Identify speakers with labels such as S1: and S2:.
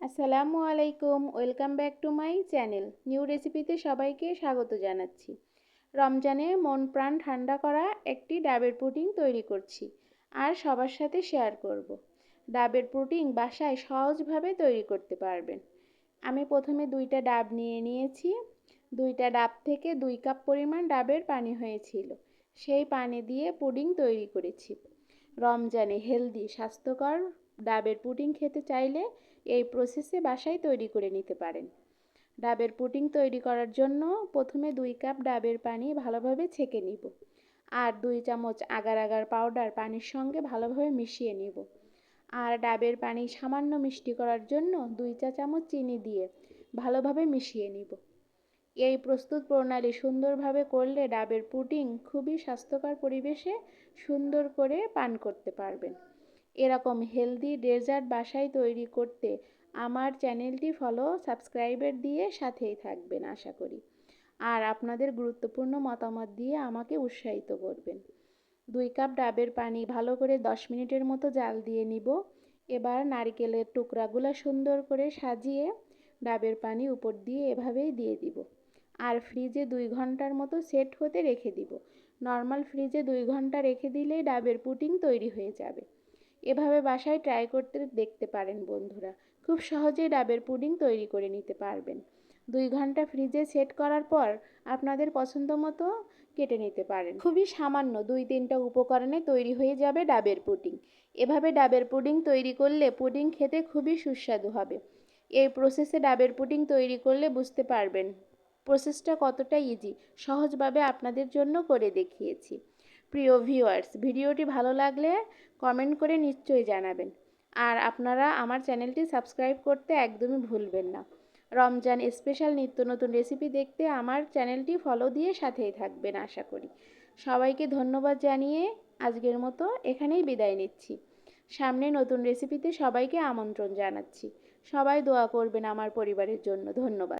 S1: আসসালামু আলাইকুম, welcome back to my channel. New রেসিপিতে সবাইকে স্বাগত জানাচ্ছি। রমজানে মন প্রাণ ঠান্ডা করা একটি ডাবের পুডিং তৈরি করছি আর সবার সাথে শেয়ার করব। ডাবের পুডিং বাসায় সহজভাবে তৈরি করতে পারবেন। আমি প্রথমে 2টা ডাব নিয়েছি। 2টা ডাব থেকে 2 কাপ পরিমাণ ডাবের পানি হয়েছিল। সেই পানি দিয়ে পুডিং তৈরি করেছি। রমজানে হেলদি স্বাস্থ্যকর ডাবের পুডিং খেতে চাইলে এই প্রসেসে বাসায় তৈরি করে নিতে পারেন। ডাবের পুডিং তৈরি করার জন্য প্রথমে 2 কাপ ডাবের পানি ভালোভাবে ছেঁকে নিব আর 2 চামচ আগার আগার পাউডার পানির সঙ্গে ভালোভাবে মিশিয়ে নিব। আর ডাবের পানি সামান্য মিষ্টি করার জন্য 2 চা চামচ চিনি দিয়ে ভালোভাবে মিশিয়ে নিব। এই প্রস্তুত প্রণালী সুন্দরভাবে করলে ডাবের পুডিং খুবই স্বাস্থ্যকর পরিবেশে সুন্দর করে পান করতে পারবেন। এরকম হেলদি ডেজার্ট বাসায় তৈরি করতে আমার চ্যানেলটি ফলো সাবস্ক্রাইবার দিয়ে সাথেই থাকবেন আশা করি। আর আপনাদের গুরুত্বপূর্ণ মতামত দিয়ে আমাকে উৎসাহিত করবেন। 2 কাপ ডাবের পানি ভালো করে 10 মিনিটের মতো জাল দিয়ে নিব। এবার নারকেলের টুকরাগুলো সুন্দর করে সাজিয়ে ডাবের পানি উপর দিয়ে এভাবেই দিয়ে দিব। আর ফ্রিজে 2 ঘন্টার মতো সেট হতে রেখে দিব। নর্মাল ফ্রিজে 2 ঘন্টা রেখে দিলেই ডাবের পুডিং তৈরি হয়ে যাবে। এভাবে বাসায় ট্রাই করতে দেখতে পারেন বন্ধুরা। খুব সহজেই ডাবের পুডিং তৈরি করে নিতে পারবেন। 2 ঘন্টা ফ্রিজে সেট করার পর আপনাদের পছন্দ মতো কেটে নিতে পারেন। খুবই সামান্য 2-3টা উপকরণে তৈরি হয়ে যাবে ডাবের পুডিং। এভাবে ডাবের পুডিং তৈরি করলে পুডিং খেতে খুবই সুস্বাদু হবে। এই প্রসেসে ডাবের পুডিং তৈরি করলে বুঝতে পারবেন প্রসেসটা কতটা ইজি, সহজভাবে আপনাদের জন্য করে দেখিয়েছি। প্রিয় ভিউয়ার্স, ভিডিওটি ভালো লাগলে কমেন্ট করে নিশ্চয়ই জানাবেন। আর আপনারা আমার চ্যানেলটি সাবস্ক্রাইব করতে একদমই ভুলবেন না। রমজান স্পেশাল নিত্য নতুন রেসিপি দেখতে আমার চ্যানেলটি ফলো দিয়ে সাথেই থাকবেন আশা করি। সবাইকে ধন্যবাদ জানিয়ে আজকের মতো এখানেই বিদায় নিচ্ছি। সামনে নতুন রেসিপিতে সবাইকে আমন্ত্রণ জানাচ্ছি। সবাই দোয়া করবেন আমার পরিবারের জন্য। ধন্যবাদ।